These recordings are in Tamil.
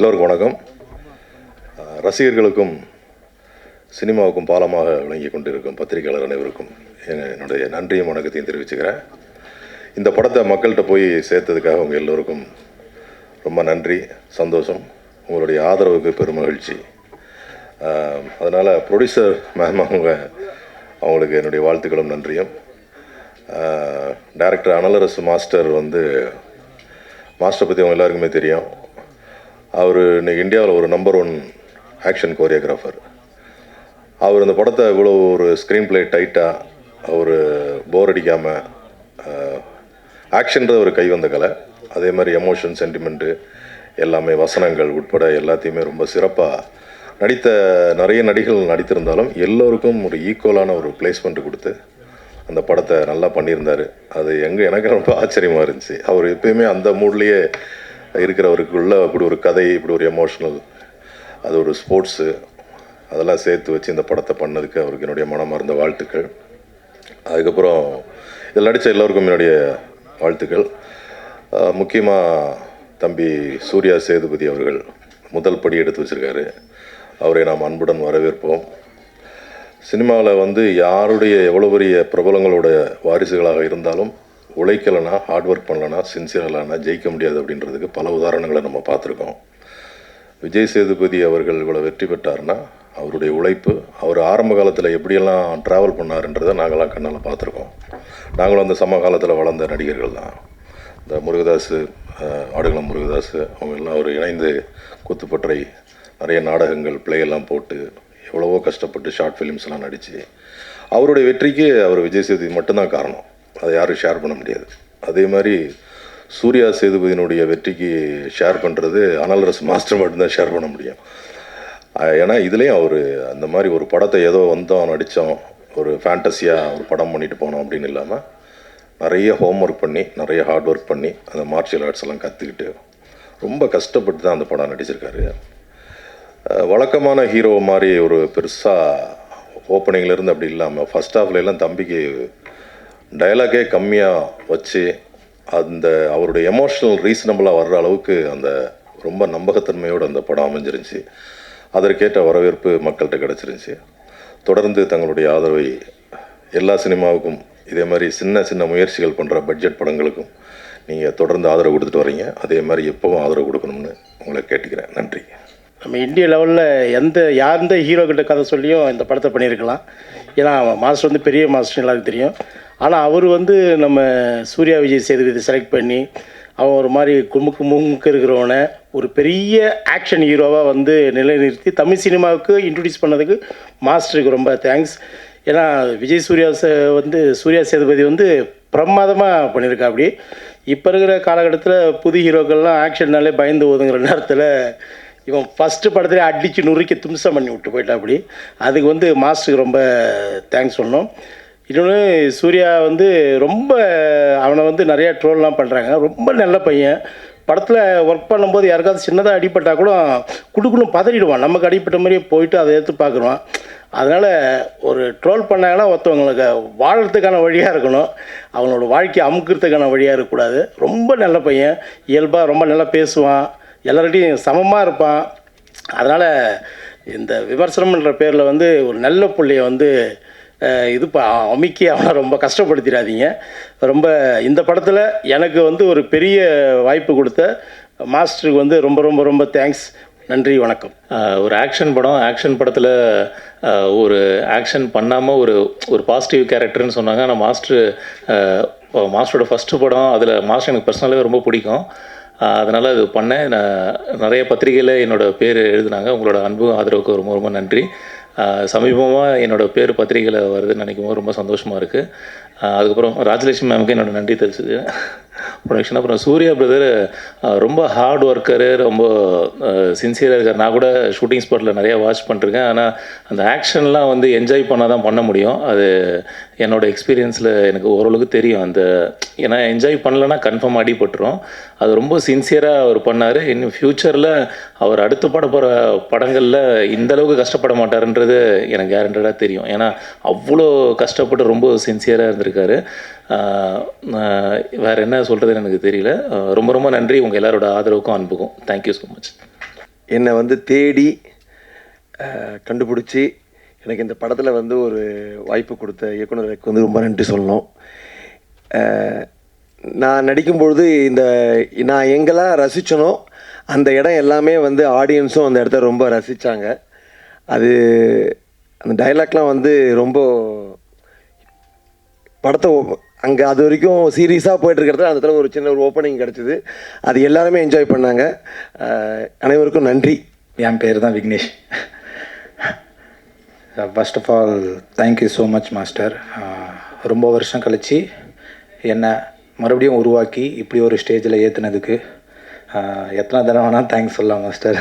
எல்லோருக்கும் வணக்கம். ரசிகர்களுக்கும் சினிமாவுக்கும் பாலமாக விளங்கி கொண்டிருக்கும் பத்திரிகையாளர் அனைவருக்கும் என்னுடைய நன்றியும் வணக்கத்தையும் தெரிவிச்சுக்கிறேன். இந்த படத்தை மக்கள்கிட்ட போய் சேர்த்ததுக்காக உங்கள் எல்லோருக்கும் ரொம்ப நன்றி, சந்தோஷம். உங்களுடைய ஆதரவுக்கு பெரும் மகிழ்ச்சி. அதனால் ப்ரொடியூசர் மேம் அவங்களுக்கு என்னுடைய வாழ்த்துக்களும் நன்றியும். டைரக்டர் அனலரசு மாஸ்டர் மாஸ்டர் பற்றி அவங்க எல்லாருக்குமே தெரியும். அவர் இன்றைக்கி இந்தியாவில் ஒரு நம்பர் 1 ஆக்ஷன் கோரியோகிராஃபர். அவர் இந்த படத்தை இவ்வளோ ஒரு ஸ்க்ரீன் பிளே டைட்டாக அவர் போர் அடிக்காமல் ஆக்ஷன்றது ஒரு கைவந்த கலை. அதே மாதிரி எமோஷன், சென்டிமெண்ட்டு எல்லாமே வசனங்கள் உட்பட எல்லாத்தையுமே ரொம்ப சிறப்பாக நிறைய நடிகர்கள் நடித்திருந்தாலும் எல்லோருக்கும் ஒரு ஈக்குவலான ஒரு பிளேஸ்மெண்ட் கொடுத்து அந்த படத்தை நல்லா பண்ணியிருந்தார். அது எனக்கு ரொம்ப ஆச்சரியமாக இருந்துச்சு. அவர் எப்பயுமே அந்த மூட்லேயே இருக்கிறவருக்குள்ள இப்படி ஒரு கதை, இப்படி ஒரு எமோஷ்னல், அது ஒரு ஸ்போர்ட்ஸு, அதெல்லாம் சேர்த்து வச்சு இந்த படத்தை பண்ணதுக்கு அவருக்கு என்னுடைய மனமார்ந்த வாழ்த்துக்கள். அதுக்கப்புறம் இதில் நடித்த எல்லோருக்கும் என்னுடைய வாழ்த்துக்கள். முக்கியமாக தம்பி சூர்யா சேதுபதி அவர்கள் முதல் படி எடுத்து வச்சுருக்காரு. அவரை நாம் அன்புடன் வரவேற்போம். சினிமாவில் யாருடைய எவ்வளோ பெரிய பிரபலங்களோட வாரிசுகளாக இருந்தாலும் உழைக்கலைன்னா, ஹார்ட் ஒர்க் பண்ணலைன்னா, சின்சியர்லானா ஜெயிக்க முடியாது அப்படின்றதுக்கு பல உதாரணங்களை நம்ம பார்த்துருக்கோம். விஜய் சேதுபதி அவர்கள் இவ்வளோ வெற்றி பெற்றார்னா அவருடைய உழைப்பு, அவர் ஆரம்ப காலத்தில் எப்படியெல்லாம் ட்ராவல் பண்ணாருன்றதை நாங்களாம் கண்ணால் பார்த்துருக்கோம். நாங்களும் அந்த சமகாலத்தில் வளர்ந்த நடிகர்கள் தான். இந்த முருகதாஸ், ஆடுகளம் முருகதாஸ் அவங்க எல்லாம் அவர் இணைந்து குத்துப்பற்றை நிறைய நாடகங்கள் பிளேயெல்லாம் போட்டு எவ்வளவோ கஷ்டப்பட்டு ஷார்ட் ஃபிலிம்ஸ்லாம் நடித்து அவருடைய வெற்றிக்கு அவர் விஜய் சேதுபதி மட்டும்தான் காரணம். அதை யாரும் ஷேர் பண்ண முடியாது. அதே மாதிரி சூர்யா சேதுபதியினுடைய வெற்றிக்கு ஷேர் பண்ணுறது அனலரசு மாஸ்டர் மட்டும்தான் ஷேர் பண்ண முடியும். ஏன்னா இதுலேயும் அவர் அந்த மாதிரி ஒரு படத்தை ஏதோ நடித்தோம், ஒரு ஃபேண்டஸியாக ஒரு படம் பண்ணிட்டு போனோம் அப்படின்னு இல்லாமல் நிறைய ஹோம் ஒர்க் பண்ணி, நிறைய ஹார்ட் ஒர்க் பண்ணி, அந்த மார்ஷியல் ஆர்ட்ஸ் எல்லாம் கற்றுக்கிட்டு ரொம்ப கஷ்டப்பட்டு தான் அந்த படம் நடிச்சிருக்காரு. வழக்கமான ஹீரோ மாதிரி ஒரு பெருசாக ஓப்பனிங்லேருந்து அப்படி இல்லாமல் ஃபஸ்ட் ஹாஃப்லாம் தம்பிக்கு டயலாகே கம்மியாக வச்சு அந்த அவருடைய எமோஷ்னல் ரீசனபிளாக வர்ற அளவுக்கு அந்த ரொம்ப நம்பகத்தன்மையோடு அந்த படம் அமைஞ்சிருந்துச்சு. அதற்கேற்ற வரவேற்பு மக்கள்கிட்ட கிடச்சிருந்துச்சு. தொடர்ந்து தங்களுடைய ஆதரவை எல்லா சினிமாவுக்கும், இதே மாதிரி சின்ன சின்ன முயற்சிகள் பண்ணுற பட்ஜெட் படங்களுக்கும் நீங்கள் தொடர்ந்து ஆதரவு கொடுத்துட்டு வரீங்க. அதே மாதிரி எப்போவும் ஆதரவு கொடுக்கணும்னு உங்களை கேட்டுக்கிறேன். நன்றி. நம்ம இந்திய லெவலில் எந்த ஹீரோக்கிட்ட கதை சொல்லியும் இந்த படத்தை பண்ணியிருக்கலாம். ஏன்னா மாஸ்டர் பெரிய மாஸ்டர் எல்லாருக்கும் தெரியும். ஆனால் அவர் நம்ம சூர்யா விஜய் சேதுபதி செலக்ட் பண்ணி அவன் ஒரு மாதிரி முமுக்கு இருக்கிறவனை ஒரு பெரிய ஆக்ஷன் ஹீரோவாக நிலைநிறுத்தி தமிழ் சினிமாவுக்கு இன்ட்ரடியூஸ் பண்ணதுக்கு மாஸ்டருக்கு ரொம்ப தேங்க்ஸ். ஏன்னா விஜய் சூர்யா சேதுபதி பிரமாதமாக பண்ணியிருக்கா. அப்படி இப்போ இருக்கிற காலகட்டத்தில் புது ஹீரோக்கள்லாம் ஆக்ஷன்னாலே பயந்து ஒதுங்குற நேரத்தில் இவன் ஃபஸ்ட்டு படத்துலேயே அடித்து நுறுக்கி தும்சம் பண்ணி விட்டு போயிட்டா. அப்படி அதுக்கு மாஸ்டருக்கு ரொம்ப தேங்க்ஸ் சொல்லணும். இன்னொன்று சூர்யா ரொம்ப அவனை நிறையா ட்ரோல்லாம் பண்ணுறாங்க. ரொம்ப நல்ல பையன். படத்தில் ஒர்க் பண்ணும்போது யாருக்காவது சின்னதாக அடிப்பட்டால் கூட குடுக்குன்னு பதறிடுவான். நமக்கு அடிப்பட்ட மாதிரியே போயிட்டு அதை எடுத்து பார்க்குறான். அதனால் ஒரு ட்ரோல் பண்ணாங்கன்னா ஒருத்தவங்களுக்கு வாழறதுக்கான வழியாக இருக்கணும், அவங்களோட வாழ்க்கையை அமுக்கிறதுக்கான வழியாக இருக்கக்கூடாது. ரொம்ப நல்ல பையன். இயல்பாக ரொம்ப நல்லா பேசுவான், எல்லார்கிட்டையும் சமமாக இருப்பான். அதனால் இந்த விமர்சனம்ன்ற பேரில் ஒரு நல்ல பிள்ளைய அமுக்கி அவனை ரொம்ப கஷ்டப்படுத்திடாதீங்க. ரொம்ப இந்த படத்தில் எனக்கு ஒரு பெரிய வாய்ப்பு கொடுத்த மாஸ்டருக்கு ரொம்ப ரொம்ப ரொம்ப தேங்க்ஸ். நன்றி, வணக்கம். ஒரு ஆக்ஷன் படம், ஆக்ஷன் படத்தில் ஒரு ஆக்ஷன் பண்ணாமல் ஒரு பாசிட்டிவ் கேரக்டர்னு சொன்னாங்க. ஆனால் மாஸ்டரோட ஃபஸ்ட்டு படம், அதில் மாஸ்டர் எனக்கு பர்சனலாகவே ரொம்ப பிடிக்கும். அதனால் அது பண்ணேன். நான் நிறைய பத்திரிகையில் என்னோடய பேர் எழுதினாங்க. உங்களோட அன்பு ஆதரவுக்கு ரொம்ப ரொம்ப நன்றி. சமீபமாக என்னோடய பேர் பத்திரிகையில் வருதுன்னு நினைக்கும் போது ரொம்ப சந்தோஷமாக இருக்குது. அதுக்கப்புறம் ராஜலட்சுமி மேமுக்கு என்னோடய நன்றி தெரிஞ்சுது ப்ரொடக்ஷன். அப்புறம் சூர்யா பிரதர் ரொம்ப ஹார்ட் ஒர்க்கரு, ரொம்ப சின்சியராக இருக்கார். நான் கூட ஷூட்டிங் ஸ்பாட்டில் நிறையா வாட்ச் பண்ணிருக்கேன். ஆனால் அந்த ஆக்ஷன்லாம் என்ஜாய் பண்ணால் தான் பண்ண முடியும். அது என்னோடய எக்ஸ்பீரியன்ஸில் எனக்கு ஓரளவுக்கு தெரியும். ஏன்னா என்ஜாய் பண்ணலன்னா கன்ஃபார்ம் அடிபட்டுரும். அது ரொம்ப சின்சியராக அவர் பண்ணார். இன்னும் ஃப்யூச்சரில் அவர் அடுத்து போகிற படங்களில் இந்தளவுக்கு கஷ்டப்பட மாட்டாருன்றது எனக்கு கேரண்டடாக தெரியும். ஏன்னா அவ்வளோ கஷ்டப்பட்டு ரொம்ப சின்சியராக இருந்திருக்காரு. வேறு என்ன சொல்கிறதுன்னு எனக்கு தெரியல. ரொம்ப ரொம்ப நன்றி உங்கள் எல்லாரோட ஆதரவுக்கும் அன்புக்கும். Thank you so much. என்னை வந்து தேடி கண்டுபிடிச்சி எனக்கு இந்த படத்தில் வந்து ஒரு வாய்ப்பு கொடுத்த இயக்குனருக்கு வந்து ரொம்ப நன்றி சொல்லணும். நான் நடிக்கும்பொழுது நான் எங்கெல்லாம் ரசித்தனோ அந்த இடம் எல்லாமே வந்து ஆடியன்ஸும் அந்த இடத்த ரொம்ப ரசித்தாங்க. அந்த டைலாக்லாம் வந்து ரொம்ப படத்தை அங்கே அது வரைக்கும் சீரியஸாக போயிட்டுருக்கிறது அந்த இடத்துல ஒரு சின்ன ஒரு ஓப்பனிங் கிடச்சிது. அது எல்லாருமே என்ஜாய் பண்ணாங்க. அனைவருக்கும் நன்றி. என் பேர் தான் Vignesh. First of all thank you so much master. ரொம்ப வருஷம் கழித்து என்னை மறுபடியும் உருவாக்கி இப்படி ஒரு ஸ்டேஜில் ஏற்றுனதுக்கு எத்தனை தடவை வேணால் தேங்க்ஸ் சொல்லலாம் மாஸ்டர்.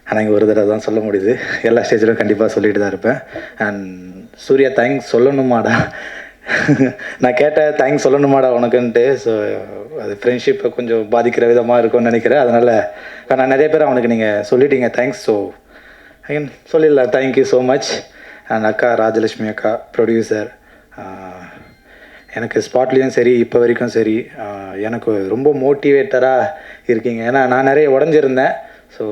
ஆனால் இங்கே ஒரு தடவை தான் சொல்ல முடியுது. எல்லா ஸ்டேஜிலும் கண்டிப்பாக சொல்லிட்டு தான் இருப்பேன். அண்ட் சூர்யா தேங்க்ஸ் சொல்லணுமாடா, நான் கேட்டேன் தேங்க்ஸ் சொல்லணுமாடா உனக்குன்ட்டு. ஸோ அது ஃப்ரெண்ட்ஷிப்பை கொஞ்சம் பாதிக்கிற விதமாக இருக்கும்னு நினைக்கிறேன். அதனால் நான் நிறைய பேர் அவனுக்கு நீங்கள் சொல்லிட்டீங்க தேங்க்ஸ். ஸோ அகைன் சொல்லிடலாம் தேங்க்யூ ஸோ மச். அண்ட் அக்கா ராஜலட்சுமி அக்கா ப்ரொடியூசர், எனக்கு ஸ்பாட்லேயும் சரி இப்போ வரைக்கும் சரி எனக்கு ரொம்ப மோட்டிவேட்டராக இருக்கீங்க. ஏன்னா நான் நிறைய உடஞ்சிருந்தேன். ஸோ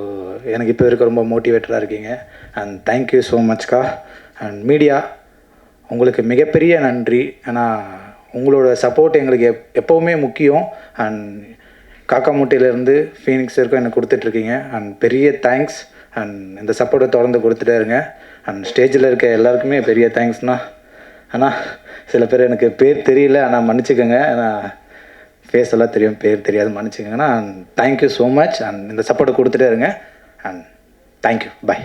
எனக்கு இப்போ வரைக்கும் ரொம்ப மோட்டிவேட்டராக இருக்கீங்க. அண்ட் தேங்க்யூ ஸோ மச்க்கா. அண்ட் மீடியா உங்களுக்கு மிகப்பெரிய நன்றி. ஏன்னா உங்களோட சப்போர்ட் எங்களுக்கு எப்போவுமே முக்கியம். அண்ட் காக்கா முட்டையிலேருந்து ஃபீனிக்ஸ் வரைக்கும் எனக்கு கொடுத்துட்ருக்கீங்க. அண்ட் பெரிய தேங்க்ஸ். அண்ட் இந்த சப்போர்ட்டை தொடர்ந்து கொடுத்துட்டே இருங்க. அண்ட் ஸ்டேஜில் இருக்க எல்லாருக்குமே பெரிய தேங்க்ஸ்ண்ணா. ஆனால் சில பேர் எனக்கு பேர் தெரியல, ஆனால் மன்னிச்சுக்கோங்க. ஏன்னா ஃபேஸ் எல்லாம் தெரியும், பேர் தெரியாது, மன்னிச்சுக்கோங்கண்ணா. And thank you so much. And இந்த சப்போர்ட்டை கொடுத்துட்டே இருங்க. And thank you, bye.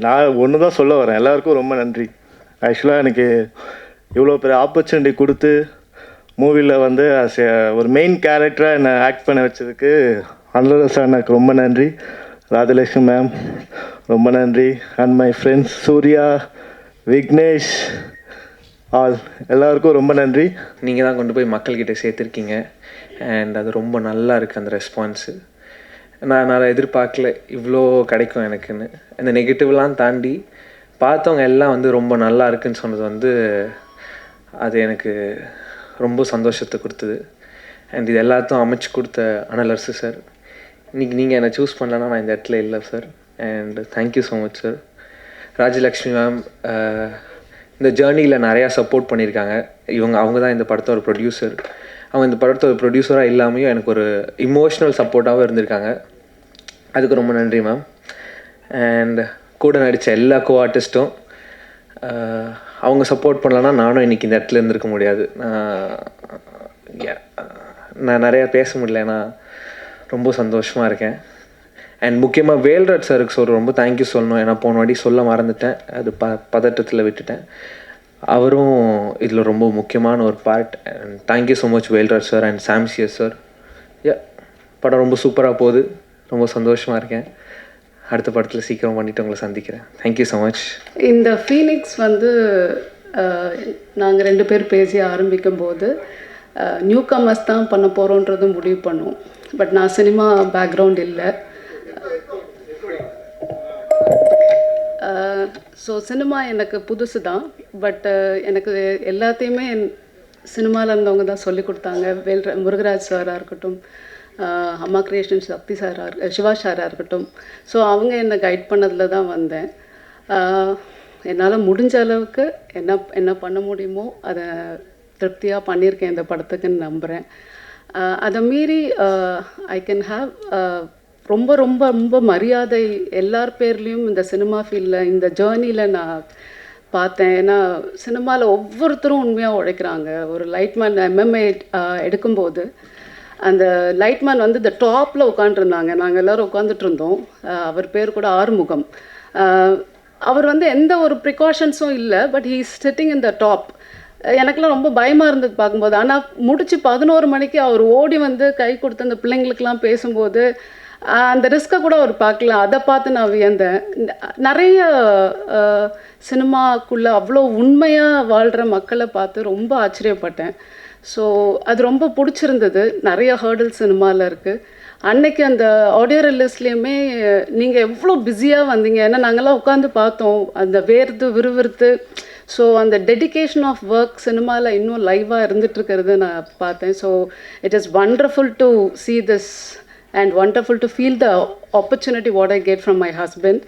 நான் ஒன்று தான் சொல்ல வரேன். எல்லாருக்கும் ரொம்ப நன்றி. ஆக்சுவலாக எனக்கு இவ்வளோ பெரிய ஆப்பர்ச்சுனிட்டி கொடுத்து மூவியில் வந்து ஒரு மெயின் கேரக்டராக என்னை ஆக்ட் பண்ண வச்சதுக்கு அனுராதா சார் எனக்கு ரொம்ப நன்றி. ராஜலட்சுமி மேம் ரொம்ப நன்றி. And my friends Surya, Vignesh, all எல்லாருக்கும் ரொம்ப நன்றி. நீங்கள் தான் கொண்டு போய் மக்கள்கிட்ட சேர்த்துருக்கீங்க. அண்ட் அது ரொம்ப நல்லா இருக்குது அந்த ரெஸ்பான்ஸு. நான் எதிர்பார்க்கல இவ்வளோ கிடைக்கும் எனக்குன்னு. அந்த நெகட்டிவ்லாம் தாண்டி பார்த்தவங்க எல்லாம் வந்து ரொம்ப நல்லா இருக்குன்னு சொன்னது வந்து அது எனக்கு ரொம்ப சந்தோஷத்தை கொடுத்தது. அண்ட் இது எல்லாத்தையும் அமைச்சு கொடுத்த அனலரசு சார், இன்றைக்கி நீங்கள் என்னை சூஸ் பண்ணலன்னா நான் இந்த இடத்துல இல்லை sir. And thank you so much sir. Rajalakshmi ma'am இந்த ஜேர்னியில் நிறையா சப்போர்ட் பண்ணியிருக்காங்க. அவங்க தான் இந்த படத்தோட ப்ரொடியூசர். அவங்க இந்த படத்தோட ப்ரொடியூசராக இல்லாமையும் எனக்கு ஒரு இமோஷ்னல் சப்போர்ட்டாகவும் இருந்திருக்காங்க. அதுக்கு ரொம்ப நன்றி மேம். அண்ட் கூட நடித்த எல்லா கோ ஆர்டிஸ்ட்டும் அவங்க சப்போர்ட் பண்ணலன்னா நானும் இன்றைக்கி இந்த இடத்துல இருந்திருக்க முடியாது. நான் நிறையா பேச முடியல, ஏன்னா ரொம்ப சந்தோஷமாக இருக்கேன். அண்ட் முக்கியமாக வேல்ராஜ் சாருக்கு ரொம்ப தேங்க்யூ சொல்லணும். ஏன்னா போன வாட்டி சொல்ல மறந்துட்டேன், அது பதட்டத்தில் விட்டுட்டேன். அவரும் இதில் ரொம்ப முக்கியமான ஒரு part. And thank you so much Velraj sir and சாம்சியஸ் sir. படம் ரொம்ப சூப்பராக போகுது, ரொம்ப சந்தோஷமாக இருக்கேன். அடுத்த படத்தில் சீக்கிரம் பண்ணிவிட்டு உங்களை சந்திக்கிறேன். Thank you so much. இந்த ஃபீனிக்ஸ் வந்து நாங்கள் 2 பேர் பேசி ஆரம்பிக்கும் போது நியூ கமர்ஸ் தான் பண்ண போகிறோன்றது முடிவு பண்ணோம். பட் நான் சினிமா பேக்ரவுண்ட் இல்லை. ஸோ சினிமா எனக்கு புதுசு தான். பட் எனக்கு எல்லாத்தையுமே சினிமாவில் இருந்தவங்க தான் சொல்லி கொடுத்தாங்க. முருகராஜ் சாராக இருக்கட்டும், அம்மா கிரியேஷன் சக்தி சாராக சிவா சாராக இருக்கட்டும். ஸோ அவங்க என்னை கைட் பண்ணதில் தான் வந்தேன். என்னால் முடிஞ்ச அளவுக்கு என்ன பண்ண முடியுமோ அதை திருப்தியாக பண்ணியிருக்கேன் இந்த படத்துக்குன்னு நம்புகிறேன். அதை மீறி ஐ கேன் ஹாவ் ரொம்ப ரொம்ப ரொம்ப மரியாதை எல்லார் பேர்லேயும் இந்த சினிமா ஃபீல்டில் இந்த ஜேர்னியில் நான் பார்த்தேன். ஏன்னா சினிமாவில் ஒவ்வொருத்தரும் உண்மையாக உழைக்கிறாங்க. ஒரு லைட்மேன் எம்எம்ஏ எடுக்கும்போது அந்த லைட்மேன் வந்து இந்த டாப்பில் உட்காந்துருந்தாங்க. நாங்கள் எல்லோரும் உட்காந்துட்டு இருந்தோம். அவர் பேர் கூட ஆறுமுகம். அவர் வந்து எந்த ஒரு ப்ரிகாஷன்ஸும் இல்லை, but he is sitting in the top. எனக்குலாம் ரொம்ப பயமாக இருந்தது பார்க்கும்போது. ஆனால் முடிச்சு 11 மணிக்கு அவர் ஓடி வந்து கை கொடுத்து அந்த பிள்ளைங்களுக்கெல்லாம் பேசும்போது அந்த ரிஸ்க்கை கூட அவர் பார்க்கல. அதை பார்த்து நான் வியந்தேன். நிறைய சினிமாக்குள்ளே அவ்வளோ உண்மையாக வாழ்கிற மக்களை பார்த்து ரொம்ப ஆச்சரியப்பட்டேன். ஸோ அது ரொம்ப பிடிச்சிருந்தது. நிறைய ஹேர்டில் சினிமாவில் இருக்குது. அன்னைக்கு அந்த ஆடியோ ரிலீஸ்லேயுமே நீங்கள் எவ்வளோ பிஸியாக வந்தீங்க. ஏன்னா நாங்கள்லாம் உட்காந்து பார்த்தோம், அந்த வேர்த்து விறுவிறுத்து. ஸோ அந்த டெடிகேஷன் ஆஃப் ஒர்க் சினிமாவில் இன்னும் லைவாக இருந்துகிட்ருக்கிறது நான் பார்த்தேன். So it is wonderful to see this and wonderful to feel the opportunity what I get from my husband.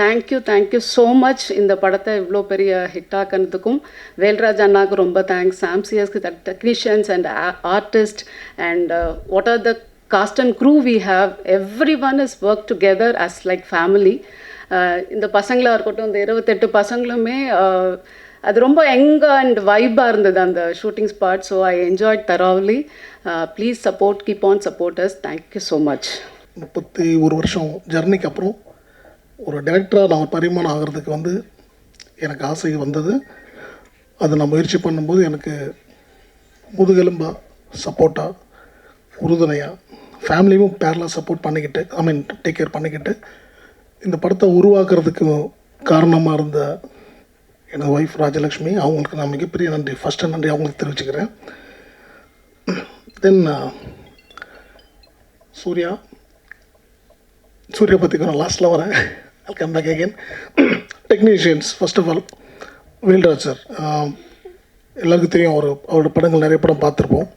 Thank you so much. இந்த படத்தை இவ்வளோ பெரிய ஹிட் ஆக்கிறதுக்கும் வேல்ராஜ் அண்ணாவுக்கு ரொம்ப தேங்க்ஸ், சாம்சியஸ்க்கு, technicians and artist and what are the cast and crew we have. Everyone has worked together as like family. இந்த பசங்களாக இருக்கட்டும், இந்த 28 பசங்களுமே அது ரொம்ப யங்காக அண்ட் வைப்பாக இருந்தது அந்த shooting spot. So I enjoyed thoroughly. Please support, keep on supporters. Thank you so much. 31 வருஷம் ஜர்னிக்கு அப்புறம் ஒரு டைரக்டராக நான் பரிமாணம் ஆகிறதுக்கு வந்து எனக்கு ஆசை வந்தது. அதை நான் முயற்சி பண்ணும்போது எனக்கு முதுகெலும்பாக சப்போர்ட்டாக உறுதுணையாக ஃபேமிலியும் பேரலாக சப்போர்ட் பண்ணிக்கிட்டு டேக் கேர் பண்ணிக்கிட்டு இந்த படத்தை உருவாக்குறதுக்கு காரணமாக இருந்த எனது ஒய்ஃப் ராஜலக்ஷ்மி, அவங்களுக்கு நான் மிகப்பெரிய நன்றி, ஃபஸ்ட்டு நன்றி அவங்களுக்கு தெரிவிச்சுக்கிறேன். தென் சூர்யா பற்றி நான் லாஸ்ட்டில் வரேன். I'll come back again. Technicians, first of all Velraj sir, எல்லாருக்கும் தெரியும், அவரோட படங்கள் நிறைய படம் பார்த்துருப்போம்.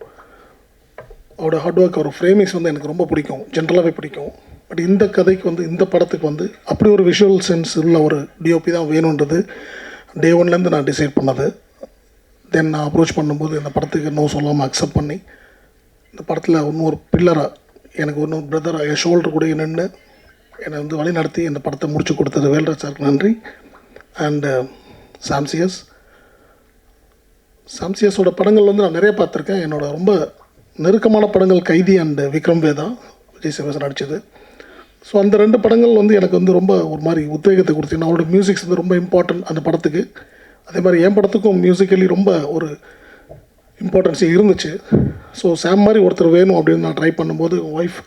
அவரோட ஹார்ட் ஒர்க், அவர் ஃப்ரேமிங்ஸ் வந்து எனக்கு ரொம்ப பிடிக்கும், ஜென்ரலாகவே பிடிக்கும். பட் இந்த கதைக்கு வந்து, இந்த படத்துக்கு வந்து அப்படி ஒரு விஷுவல் சென்ஸ் உள்ள ஒரு டிஓபி தான் வேணுன்றது டே ஒன்லேருந்து நான் டிசைட் பண்ணது. தென் நான் அப்ரோச் பண்ணும்போது இந்த படத்துக்கு நோ சொல்லாமல் அக்செப்ட் பண்ணி இந்த படத்தில் இன்னொரு பில்லராக, எனக்கு இன்னொரு பிரதராக என் ஷோல்டர் கூட நின்று என்னை வந்து வழி நடத்தி இந்த படத்தை முடிச்சு கொடுத்தது வேல்ராஜ் சாருக்கு நன்றி. அண்டு சாம்சியஸோட படங்கள் வந்து நான் நிறைய பார்த்துருக்கேன். என்னோட ரொம்ப நெருக்கமான படங்கள் கைதி அண்டு விக்ரம் வேதா, விஜய் சேவசன் நடித்தது. ஸோ அந்த 2 படங்கள் வந்து எனக்கு வந்து ரொம்ப ஒரு மாதிரி உத்வேகத்தை கொடுத்து, அவரோட மியூசிக்ஸ் வந்து ரொம்ப இம்பார்ட்டன்ட் அந்த படத்துக்கு. அதே மாதிரி என் படத்துக்கும் மியூசிக்கலி ரொம்ப ஒரு இம்பார்ட்டன்ஸ் இருந்துச்சு. ஸோ சாம் மாதிரி ஒருத்தர் வேணும் அப்படின்னு நான் ட்ரை பண்ணும்போது ஒய்ஃப்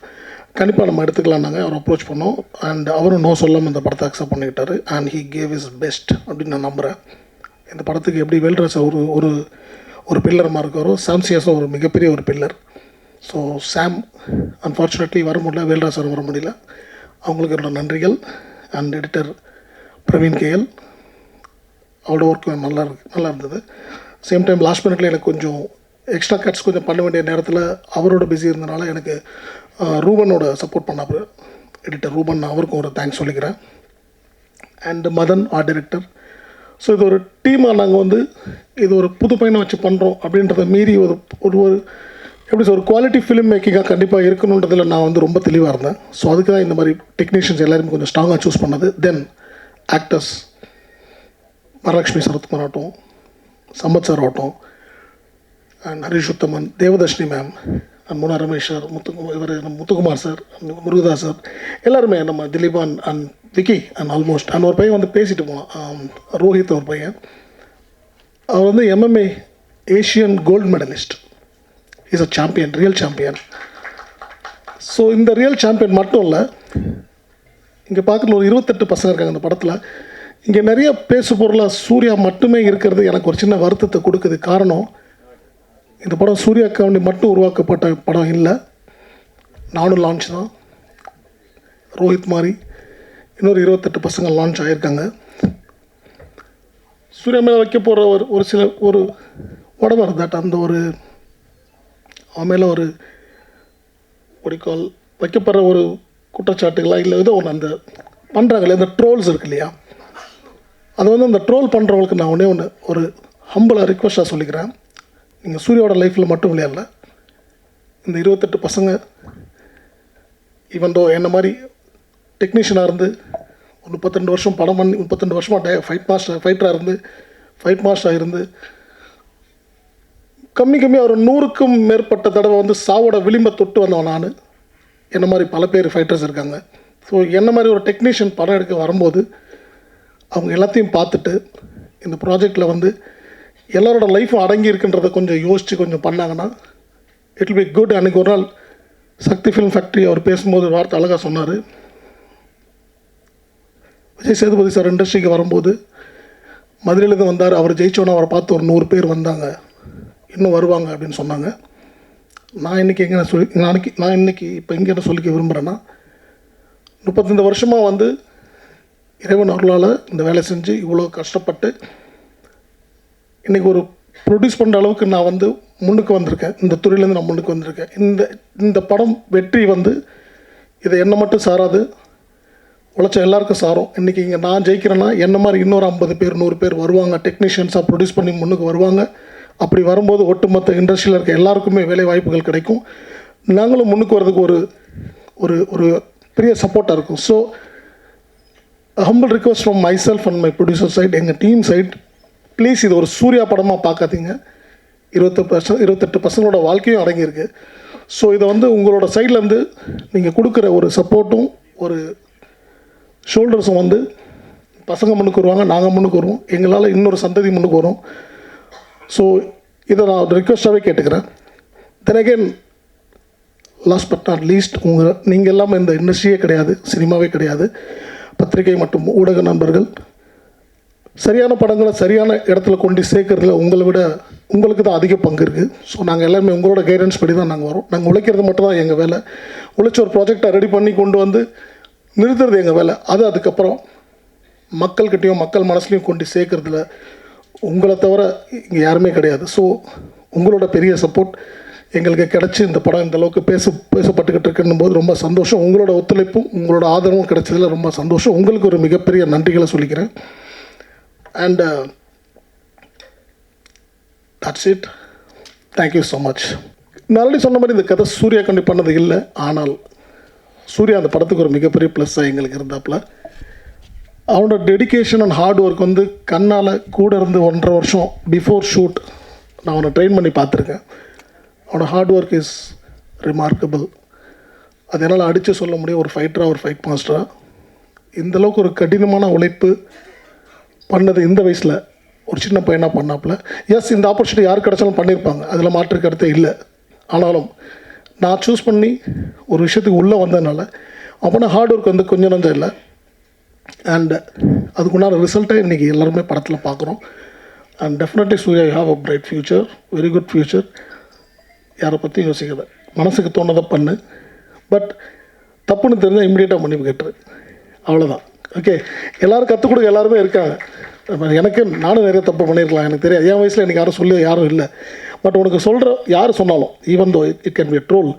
கண்டிப்பாக நம்ம எடுத்துக்கலாம்னாங்க. அவர் அப்ரோச் பண்ணோம் அண்ட் அவரும் நோ சொல்லாமல் இந்த படத்தை அக்செப்ட் பண்ணிக்கிட்டாரு. And he gave is best அப்படின்னு நான் நம்புகிறேன். இந்த படத்துக்கு எப்படி வேல்ராஜ் ஒரு பில்லர் மாதிரி இருக்காரோ, சாம்சியஸும் ஒரு மிகப்பெரிய ஒரு பில்லர். ஸோ சாம் அன்ஃபார்ச்சுனேட்லி வர முடியல, வேல்ராஜ் சார் வர முடியல. அவங்களுக்கு என்னோட நன்றிகள். அண்ட் எடிட்டர் பிரவீன் கேஎல், அவரோட ஒர்க்கு நல்லா இருந்தது. சேம் டைம் லாஸ்ட் மினிட்ல எனக்கு கொஞ்சம் எக்ஸ்ட்ரா கட்ஸ் கொஞ்சம் பண்ண வேண்டிய நேரத்தில் அவரோட பிஸி இருந்தனால எனக்கு ரூபனோட சப்போர்ட் பண்ணார், எடிட்டர் ரூபன், அவருக்கும் ஒரு தேங்க்ஸ் சொல்லிக்கிறேன். And Madhan, art director. So இது ஒரு டீமாக நாங்கள் வந்து இது ஒரு புது பையனை வச்சு பண்ணுறோம் அப்படின்றத மீறி ஒரு எப்படி ஒரு குவாலிட்டி ஃபிலிம் மேக்கிங்காக கண்டிப்பாக இருக்கணுன்றதில் நான் வந்து ரொம்ப தெளிவாக இருந்தேன். ஸோ அதுக்கு தான் இந்த மாதிரி டெக்னீஷியன்ஸ் எல்லாருமே கொஞ்சம் ஸ்ட்ராங்காக சூஸ் பண்ணது. தென் ஆக்டர்ஸ், வரலட்சுமி சரத்குமார் ஆகட்டும், சம்பத் சார் ஆகட்டும், and Harish Uthaman, Devadarshini ma'am, and Muna Ramesh sir, Muthukumar sir, Murugadoss sir, எல்லாருமே, நம்ம Dileepan and Vicky and almost. And ஒரு பையன் வந்து பேசிட்டு போனான், ரோஹித் ஒரு பையன், அவர் வந்து MMA Asian gold medalist, is a champion, real champion. So இந்த ரியல் சாம்பியன் மட்டும் இல்லை, இங்கே பார்க்குற ஒரு 28 பசங்க இருக்காங்க இந்த படத்தில். இங்கே நிறைய பேசு பொருளாக சூர்யா மட்டுமே இருக்கிறது எனக்கு ஒரு சின்ன வருத்தத்தை கொடுக்குது. காரணம், இந்த படம் சூர்யாக்காண்டி மட்டும் உருவாக்கப்பட்ட படம் இல்லை. நானும் லான்ச் தான், ரோஹித் மாதிரி இன்னொரு 28 பசங்க லான்ச் ஆகியிருக்காங்க. சூர்யா மேலே வைக்க போகிற ஒரு சில உடம்பு தட் அந்த அவன் மேலே ஒடிக்கால் வைக்கப்படுற ஒரு குற்றச்சாட்டுகளா இல்லை ஏதோ ஒன்று அந்த பண்ணுறாங்களே, இந்த ட்ரோல்ஸ் இருக்கு இல்லையா, அது வந்து அந்த ட்ரோல் பண்ணுறவங்களுக்கு நான் ஒன்று ஒரு ஹம்பிளாக ரிக்வெஸ்ட்டாக சொல்லிக்கிறேன். நீங்கள் சூர்யாவோட லைஃப்பில் மட்டும் விளையாடல, இந்த 28 பசங்க ஈவன் தோ என்ன மாதிரி டெக்னீஷியனாக இருந்து ஒரு 32 வருஷம் படம் பண்ணி 32 வருஷமாக ஃபைட் மாஸ்டராக இருந்து கம்மியாக ஒரு 100க்கும் மேற்பட்ட தடவை வந்து சாவோட விளிம்பை தொட்டு வந்தவன் நான். என்ன மாதிரி பல பேர் ஃபைட்டர்ஸ் இருக்காங்க. ஸோ என்ன மாதிரி ஒரு டெக்னீஷியன் படம் எடுக்க வரும்போது அவங்க எல்லாத்தையும் பார்த்துட்டு இந்த ப்ராஜெக்டில் வந்து எல்லாரோட லைஃப்பும் அடங்கி இருக்குன்றதை கொஞ்சம் யோசித்து கொஞ்சம் பண்ணாங்கன்னா இட் வில் பி குட். அன்றைக்கி ஒரு நாள் சக்தி ஃபிலிம் ஃபேக்ட்ரி அவர் பேசும்போது ஒரு வார்த்தை அழகாக சொன்னார். விஜய் சேதுபதி சார் இண்டஸ்ட்ரிக்கு வரும்போது மதுரையிலேருந்து வந்தார், அவர் ஜெயிச்சோன்னா அவரை பார்த்து ஒரு 100 பேர் வந்தாங்க, இன்னும் வருவாங்க அப்படின்னு சொன்னாங்க. நான் இன்றைக்கி நான் இன்றைக்கி இப்போ எங்கே என்ன சொல்லிக்க விரும்புகிறேன்னா, 35 வருஷமாக வந்து இறைவன் அருளால் இந்த வேலை செஞ்சு இவ்வளோ கஷ்டப்பட்டு இன்றைக்கி ஒரு ப்ரொடியூஸ் பண்ணுற அளவுக்கு நான் வந்து முன்னுக்கு வந்திருக்கேன். இந்த துறையிலேருந்து நான் முன்னுக்கு வந்திருக்கேன். இந்த படம் வெற்றி வந்து இதை என்ன மட்டும் சாராது, உழைச்ச எல்லாருக்கும் சாரும். இன்றைக்கி இங்கே நான் ஜெயிக்கிறேன்னா என்ன மாதிரி இன்னொரு 50 பேர் 100 பேர் வருவாங்க, டெக்னீஷியன்ஸாக ப்ரொடியூஸ் பண்ணி முன்னுக்கு வருவாங்க. அப்படி வரும்போது ஒட்டுமொத்த இண்டஸ்ட்ரியில் இருக்க எல்லாருக்குமே வேலை வாய்ப்புகள் கிடைக்கும். நாங்களும் முன்னுக்கு வர்றதுக்கு ஒரு ஒரு ஒரு பெரிய சப்போர்ட்டாக இருக்கும். So humble request from myself and my producer side, எங்கள் டீம் சைட், ப்ளீஸ் இது ஒரு சூர்யா படமாக பார்க்காதீங்க. 28 பசங்களோட வாழ்க்கையும் அடங்கியிருக்கு. ஸோ இதை வந்து உங்களோட சைட்லேருந்து நீங்கள் கொடுக்குற ஒரு சப்போர்ட்டும் ஒரு ஷோல்டர்ஸும் வந்து பசங்க முன்னுக்கு வருவாங்க, நாங்கள் முன்னுக்கு வருவோம், எங்களால் இன்னொரு சந்ததி முன்னுக்கு வரும். ஸோ இதை நான் ரிக்வெஸ்ட்டாகவே கேட்டுக்கிறேன். Then again last but not least, நீங்கள் எல்லாமே இந்த இண்டஸ்ட்ரியே கிடையாது, சினிமாவே கிடையாது, பத்திரிகை மற்றும் ஊடக நண்பர்கள் சரியான படங்களை சரியான இடத்துல கொண்டு சேர்க்கறதுல உங்களுக்கு தான் அதிக பங்கு இருக்குது. ஸோ நாங்கள் எல்லாமே உங்களோட கைடன்ஸ் படி தான் நாங்கள் வரோம். நாங்கள் உழைக்கிறது மட்டும் தான் எங்கள் வேலை. உழைச்ச ஒரு ப்ராஜெக்டை ரெடி பண்ணி கொண்டு வந்து நிறுத்துறது எங்கள் வேலை. அதுக்கப்புறம் மக்கள்கிட்டையும் மக்கள் மனசுலையும் கொண்டு சேர்க்கறதுல உங்களை தவிர இங்கே யாருமே கிடையாது. ஸோ உங்களோட பெரிய சப்போர்ட் எங்களுக்கு கிடச்சி இந்த படம் இந்த அளவுக்கு பேசப்பட்டுக்கிட்டு இருக்குன்னும் போது ரொம்ப சந்தோஷம். உங்களோட ஒத்துழைப்பும் உங்களோட ஆதரவும் கிடைச்சதில் ரொம்ப சந்தோஷம். உங்களுக்கு ஒரு மிகப்பெரிய நன்றிகளை சொல்லிக்கிறேன். And that's it. Thank you so much. நான் ஆல்ரெடி சொன்ன மாதிரி இந்த கதை சூர்யா கண்டி பண்ணது இல்லை. ஆனால் சூர்யா அந்த படத்துக்கு ஒரு மிகப்பெரிய ப்ளஸ்ஸாக எங்களுக்கு இருந்தாப்புல. அவனோட டெடிக்கேஷன் அண்ட் ஹார்ட் ஒர்க் வந்து கண்ணால் கூட இருந்து 1.5 வருஷம் பிஃபோர் ஷூட் நான் அவனை ட்ரெயின் பண்ணி பார்த்துருக்கேன். அவனோட ஹார்ட் ஒர்க் இஸ் ரிமார்க்கபிள். அது என்னால் அடித்து சொல்ல முடியும். ஒரு ஃபைட்டராக, ஒரு ஃபைட் மாஸ்டராக இந்தளவுக்கு ஒரு கடினமான உழைப்பு பண்ணது இந்த வயசில் ஒரு சின்ன பையனாக பண்ணாப்புல. எஸ், இந்த ஆப்பர்ச்சுனிட்டி யாருக்கு கிடச்சாலும் பண்ணியிருப்பாங்க, அதில் மாற்று கருத்தே இல்லை. ஆனாலும் நான் சூஸ் பண்ணி ஒரு விஷயத்துக்கு உள்ளே வந்ததுனால அவனை ஹார்ட் ஒர்க் வந்து கொஞ்சம் நஞ்சம் இல்லை. அண்ட் அதுக்குண்டான ரிசல்ட்டை இன்றைக்கி எல்லாருமே படத்தில் பார்க்குறோம். And definitely Surya you have a bright future, very good future. யாரை பற்றியும் யோசிக்காத, மனசுக்கு தோணதை பண்ணு. பட் தப்புன்னு தெரிஞ்சால் இம்மிடியேட்டாக மன்னிப்பு கேட்டுரு, அவ்வளோதான். ஓகே, எல்லோரும் கற்றுக் கொடுக்க எல்லாருமே இருக்காங்க. எனக்கு நானும் நிறைய தப்பு பண்ணியிருக்கலாம், எனக்கு தெரியாது. என் வயசில் எனக்கு யாரும் இல்லை. பட் உனக்கு சொல்கிற யார் சொன்னாலும், even though it can be a troll,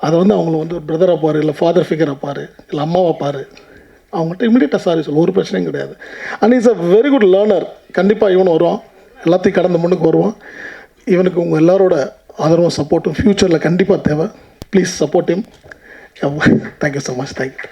அதை வந்து அவங்கள வந்து ஒரு பிரதராக பாரு, இல்லை ஃபாதர் ஃபிகராக பாரு, இல்லை அம்மாவை பாரு, அவங்கள்ட்ட இமீடியட்டாக சாரி சொல்லு, ஒரு பிரச்சனையும் கிடையாது. And is a very good learner. கண்டிப்பாக இவனும் வருவான், எல்லாத்தையும் கடந்து முன்னுக்கு வருவான். இவனுக்கு உங்கள் எல்லாரோட ஆதரவும் சப்போர்ட்டும் ஃப்யூச்சரில் கண்டிப்பாக தேவை. Please support him. Thank you so much. Thank you.